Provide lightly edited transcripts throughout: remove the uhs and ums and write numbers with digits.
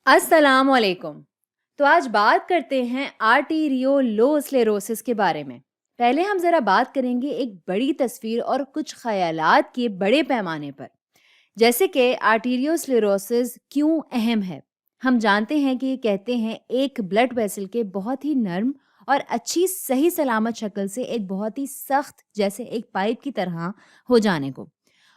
अस्सलाम वालेकुम। तो आज बात करते हैं आर्टीरियोलोस्लेरोसिस के बारे में। पहले हम ज़रा बात करेंगे एक बड़ी तस्वीर और कुछ ख़यालात के बड़े पैमाने पर। जैसे कि आर्टीरियोस्लेरोसिस क्यों अहम है। हम जानते हैं कि ये कहते हैं एक ब्लड वेसल के बहुत ही नर्म और अच्छी सही सलामत शक्ल से एक बहुत ही सख्त जैसे एक पाइप की तरह हो जाने को।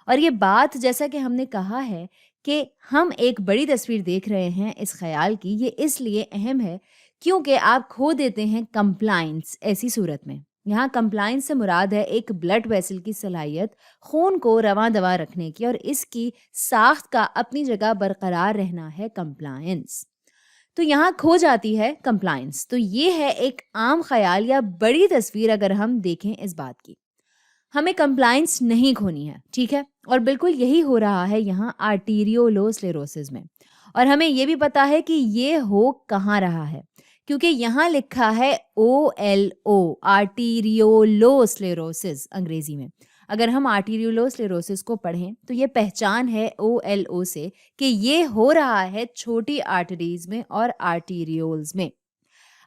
और ये बात जैसा कि हमने कहा है कि हम एक बड़ी तस्वीर देख रहे हैं इस ख़याल की, ये इसलिए अहम है क्योंकि आप खो देते हैं कंप्लायंस ऐसी सूरत में। यहाँ कंप्लायंस से मुराद है एक ब्लड वेसल की सलाहियत खून को रवां-दवा रखने की, और इसकी साख्त का अपनी जगह बरकरार रहना है कंप्लायंस। तो यहाँ खो जाती है कंप्लायंस। तो ये है एक आम ख़याल या बड़ी तस्वीर अगर हम देखें इस बात की। हमें कंप्लायंस नहीं खोनी है, ठीक है? और बिल्कुल यही हो रहा है यहाँ आर्टीरियोलोस्लेरोसिस में। और हमें ये भी पता है कि ये हो कहाँ रहा है, क्योंकि यहाँ लिखा है OLO आर्टीरियोलोस्लेरोसिस अंग्रेजी में। अगर हम आर्टीरियोलोस्लेरोसिस को पढ़ें तो ये पहचान है OLO से कि ये हो रहा है छोटी आर्टरीज में और आर्टीरियोल्स में।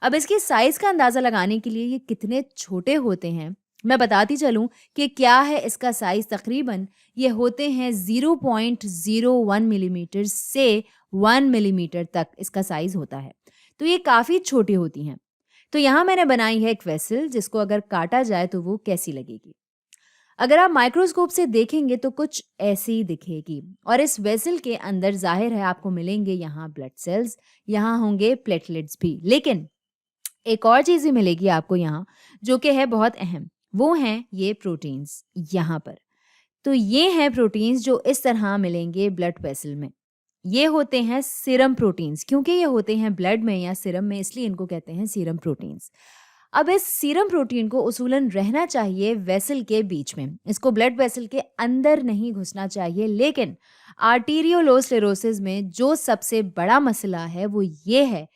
अब इसकी साइज़ का अंदाज़ा लगाने के लिए ये कितने छोटे होते हैं, मैं बताती चलूँ कि क्या है इसका साइज़। तकरीबन ये होते हैं 0.01 मिलीमीटर से 1 मिलीमीटर तक इसका साइज़ होता है। तो ये काफ़ी छोटी होती हैं। तो यहाँ मैंने बनाई है एक वेसल जिसको अगर काटा जाए तो वो कैसी लगेगी। अगर आप माइक्रोस्कोप से देखेंगे तो कुछ ऐसी दिखेगी, और इस वेसल के अंदर ज़ाहिर है आपको मिलेंगे यहाँ ब्लड सेल्स, यहाँ होंगे प्लेटलेट्स भी। लेकिन एक और चीज़ भी मिलेगी आपको यहाँ जो कि है बहुत अहम, वो हैं ये प्रोटीन्स यहाँ पर। तो ये हैं प्रोटीन्स जो इस तरह मिलेंगे ब्लड वेसल में। ये होते हैं सीरम प्रोटीन्स, क्योंकि ये होते हैं ब्लड में या सीरम में, इसलिए इनको कहते हैं सीरम प्रोटीन्स। अब इस सीरम प्रोटीन को उसूलन रहना चाहिए वेसल के बीच में, इसको ब्लड वेसल के अंदर नहीं घुसना चाहिए। लेकिन आर्टीरियोलोस्लेरोसिस में जो सबसे बड़ा मसला है वो ये है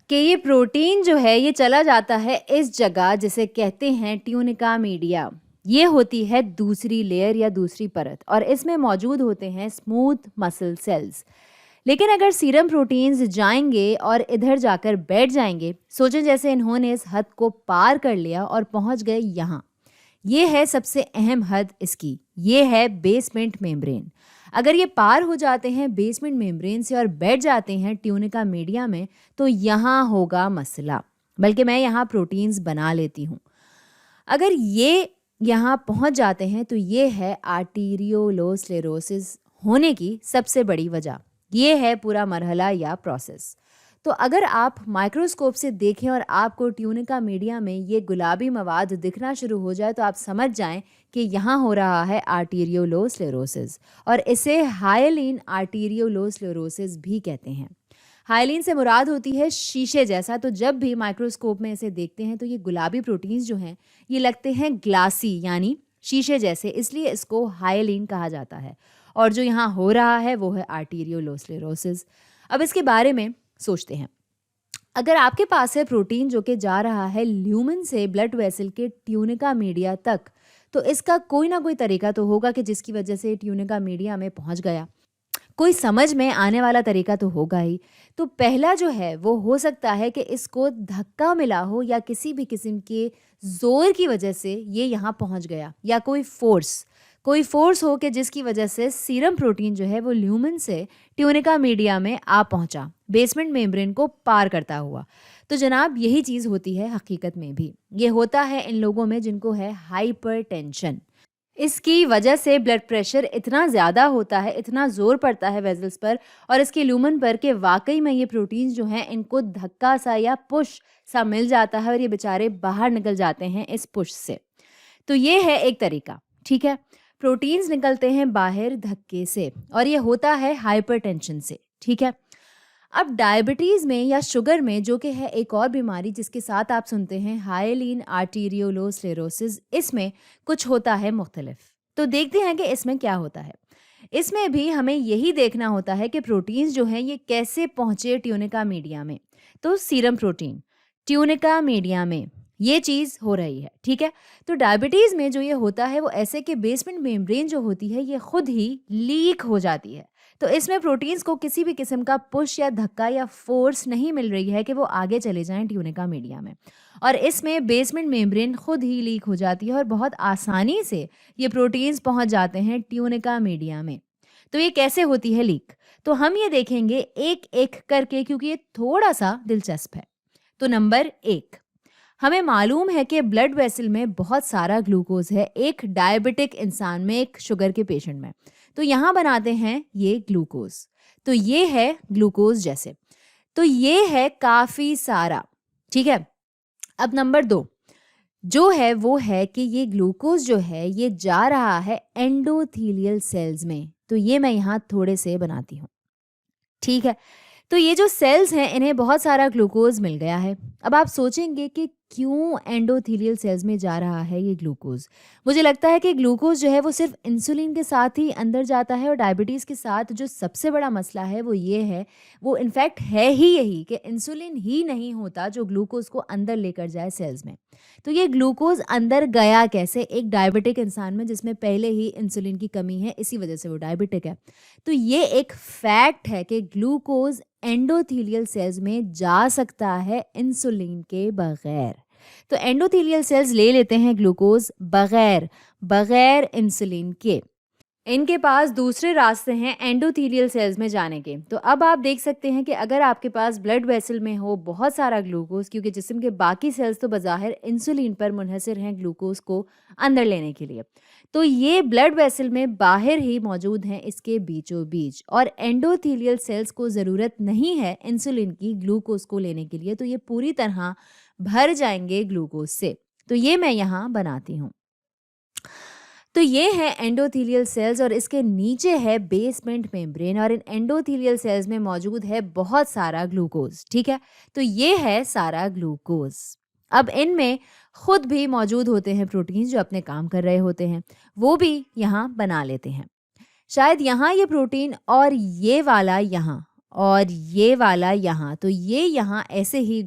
कि ये प्रोटीन जो है ये चला जाता है इस जगह जिसे कहते हैं ट्यूनिका मीडिया। ये होती है दूसरी लेयर या दूसरी परत, और इसमें मौजूद होते हैं स्मूथ मसल सेल्स। लेकिन अगर सीरम प्रोटीन्स जाएंगे और इधर जाकर बैठ जाएंगे, सोचें जैसे इन्होंने इस हद को पार कर लिया और पहुंच गए यहाँ। ये है सबसे अहम हद इसकी, ये है बेसमेंट मेम्ब्रेन। अगर ये पार हो जाते हैं बेसमेंट मेम्ब्रेन से और बैठ जाते हैं ट्यूनिका मीडिया में, तो यहाँ होगा मसला। बल्कि मैं यहाँ प्रोटीन्स बना लेती हूँ। अगर ये यहाँ पहुँच जाते हैं तो ये है आर्टीरियोलोस्लेरोसिस होने की सबसे बड़ी वजह। ये है पूरा मरहला या प्रोसेस। तो अगर आप माइक्रोस्कोप से देखें और आपको ट्यूनिका मीडिया में ये गुलाबी मवाद दिखना शुरू हो जाए, तो आप समझ जाएं कि यहाँ हो रहा है आर्टीरियोलोस्लेरोसिस, और इसे हाइलीन आर्टीरियोलोस्लेरोसिस भी कहते हैं। हाइलीन से मुराद होती है शीशे जैसा। तो जब भी माइक्रोस्कोप में इसे देखते हैं तो ये गुलाबी प्रोटीन्स जो हैं ये लगते हैं ग्लासी यानी शीशे जैसे, इसलिए इसको हाइलीन कहा जाता है। और जो यहाँ हो रहा है वो है आर्टीरियोलोस्लेरोसिस। अब इसके बारे में सोचते हैं। अगर आपके पास है प्रोटीन जो कि जा रहा है ल्यूमन से ब्लड वेसल के ट्यूनिका मीडिया तक, तो इसका कोई ना कोई तरीका तो होगा कि जिसकी वजह से ट्यूनिका मीडिया में पहुंच गया। कोई समझ में आने वाला तरीका तो होगा ही। तो पहला जो है वो हो सकता है कि इसको धक्का मिला हो या किसी भी किस्म के जोर की वजह से ये यहाँ पहुँच गया, या कोई फोर्स हो कि जिसकी वजह से सीरम प्रोटीन जो है वो ल्यूमन से ट्यूनिका मीडिया में आ पहुंचा, बेसमेंट मेम्ब्रेन को पार करता हुआ। तो जनाब यही चीज़ होती है हकीकत में भी। ये होता है इन लोगों में जिनको है हाइपरटेंशन। इसकी वजह से ब्लड प्रेशर इतना ज़्यादा होता है, इतना ज़ोर पड़ता है वेजल्स पर और इसके ल्यूमन पर कि वाकई में ये प्रोटीन्स जो हैं इनको धक्का सा या पुश सा मिल जाता है और ये बेचारे बाहर निकल जाते हैं इस पुश से। तो ये है एक तरीका, ठीक है। प्रोटीन्स निकलते हैं बाहर धक्के से, और ये होता है हाइपरटेंशन से, ठीक है। अब डायबिटीज़ में या शुगर में, जो कि है एक और बीमारी जिसके साथ आप सुनते हैं हाइलीन आर्टीरियोलोस्लेरोसिस, इसमें कुछ होता है मुख्तलिफ। तो देखते हैं कि इसमें क्या होता है। इसमें भी हमें यही देखना होता है कि प्रोटीन्स जो हैं ये कैसे पहुँचे ट्यूनिका मीडिया में। तो सीरम प्रोटीन ट्यूनिका मीडिया में ये चीज़ हो रही है, ठीक है। तो डायबिटीज़ में जो ये होता है वो ऐसे कि बेसमेंट मेम्ब्रेन जो होती है ये खुद ही लीक हो जाती है। तो इसमें प्रोटीन्स को किसी भी किस्म का पुश या धक्का या फोर्स नहीं मिल रही है कि वो आगे चले जाएं ट्यूनिका मीडिया में, और इसमें बेसमेंट मेम्ब्रेन खुद ही लीक हो जाती है और बहुत आसानी से ये प्रोटीन्स पहुंच जाते हैं ट्यूनिका मीडिया में। तो ये कैसे होती है लीक, तो हम ये देखेंगे एक एक करके, क्योंकि ये थोड़ा सा दिलचस्प है। तो नंबर 1, हमें मालूम है कि ब्लड वेसल में बहुत सारा ग्लूकोज है एक डायबिटिक इंसान में, एक शुगर के पेशेंट में। तो यहाँ बनाते हैं ये ग्लूकोज, तो ये है ग्लूकोज जैसे, तो ये है काफ़ी सारा, ठीक है। अब नंबर 2 जो है वो है कि ये ग्लूकोज जो है ये जा रहा है एंडोथीलियल सेल्स में। तो ये मैं यहाँ थोड़े से बनाती हूँ, ठीक है। तो ये जो सेल्स हैं इन्हें बहुत सारा ग्लूकोज मिल गया है। अब आप सोचेंगे कि क्यों एंडोथीलियल सेल्स में जा रहा है ये ग्लूकोज। मुझे लगता है कि ग्लूकोज जो है वो सिर्फ इंसुलिन के साथ ही अंदर जाता है, और डायबिटीज़ के साथ जो सबसे बड़ा मसला है वो ये है, वो इनफैक्ट है ही यही कि इंसुलिन ही नहीं होता जो ग्लूकोज को अंदर लेकर जाए सेल्स में। तो ये ग्लूकोज अंदर गया कैसे एक डायबिटिक इंसान में जिसमें पहले ही इंसुलिन की कमी है, इसी वजह से वो डायबिटिक है। तो ये एक फैक्ट है कि ग्लूकोज एंडोथीलियल सेल्स में जा सकता है इंसुलिन के बगैर। तो एंडोथीलियल सेल्स ले लेते हैं ग्लूकोज बगैर बगैर इंसुलिन के। इनके पास दूसरे रास्ते हैं एंडोथीलियल सेल्स में जाने के। तो अब आप देख सकते हैं कि अगर आपके पास ब्लड वेसल में हो बहुत सारा ग्लूकोज, क्योंकि जिस्म के बाकी सेल्स तो बज़ाहिर इंसुलिन पर मुनहसर हैं ग्लूकोज को अंदर लेने के लिए, तो ये ब्लड वेसल में बाहर ही मौजूद हैं इसके बीचों बीच, और एंडोथीलियल सेल्स को ज़रूरत नहीं है इंसुलिन की ग्लूकोज को लेने के लिए, तो ये पूरी तरह भर जाएंगे ग्लूकोज से। तो ये मैं यहाँ बनाती हूँ। तो ये है एंडोथीलियल सेल्स और इसके नीचे है बेसमेंट मेम्ब्रेन, और इन एंडोथीलियल सेल्स में मौजूद है बहुत सारा ग्लूकोज, ठीक है। तो ये है सारा ग्लूकोज। अब इनमें खुद भी मौजूद होते हैं प्रोटीन जो अपने काम कर रहे होते हैं, वो भी यहाँ बना लेते हैं। शायद यहाँ ये प्रोटीन और ये वाला यहाँ और ये वाला यहाँ, तो ये यहाँ ऐसे ही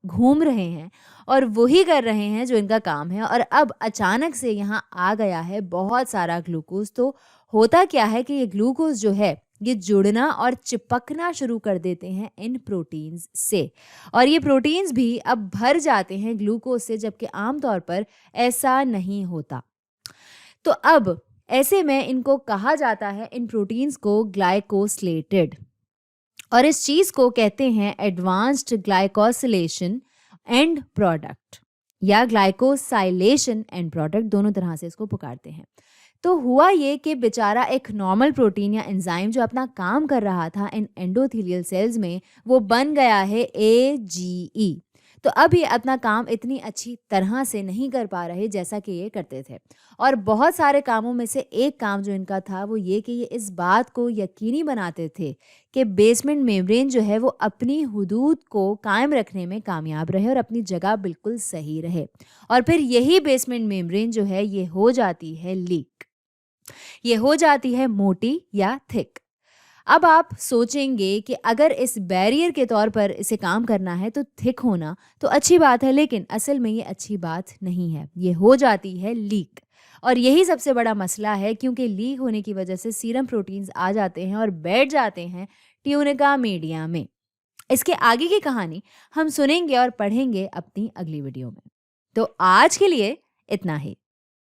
घूम रहे हैं और वही कर रहे हैं जो इनका काम है, और अब अचानक से यहाँ आ गया है बहुत सारा ग्लूकोज। तो होता क्या है कि ये ग्लूकोज जो है ये जुड़ना और चिपकना शुरू कर देते हैं इन प्रोटीन्स से, और ये प्रोटीन्स भी अब भर जाते हैं ग्लूकोज से, जबकि आमतौर पर ऐसा नहीं होता। तो अब ऐसे में इनको कहा जाता है, इन प्रोटीन्स को, ग्लाइकोस्लेटेड, और इस चीज़ को कहते हैं एडवांस्ड ग्लाइकोसिलेशन एंड प्रोडक्ट या ग्लाइकोसाइलेशन एंड प्रोडक्ट, दोनों तरह से इसको पुकारते हैं। तो हुआ ये कि बेचारा एक नॉर्मल प्रोटीन या एंजाइम जो अपना काम कर रहा था इन एंडोथीलियल सेल्स में, वो बन गया है AGE। तो अब ये अपना काम इतनी अच्छी तरह से नहीं कर पा रहे जैसा कि ये करते थे, और बहुत सारे कामों में से एक काम जो इनका था वो ये कि ये इस बात को यकीनी बनाते थे कि बेसमेंट मेम्ब्रेन जो है वो अपनी हुदूद को कायम रखने में कामयाब रहे और अपनी जगह बिल्कुल सही रहे, और फिर यही बेसमेंट मेम्ब्रेन जो है ये हो जाती है लीक, ये हो जाती है मोटी या थिक। अब आप सोचेंगे कि अगर इस बैरियर के तौर पर इसे काम करना है तो थिक होना तो अच्छी बात है, लेकिन असल में ये अच्छी बात नहीं है, ये हो जाती है लीक। और यही सबसे बड़ा मसला है, क्योंकि लीक होने की वजह से सीरम प्रोटीन्स आ जाते हैं और बैठ जाते हैं ट्यूनिका मीडिया में। इसके आगे की कहानी हम सुनेंगे और पढ़ेंगे अपनी अगली वीडियो में। तो आज के लिए इतना ही।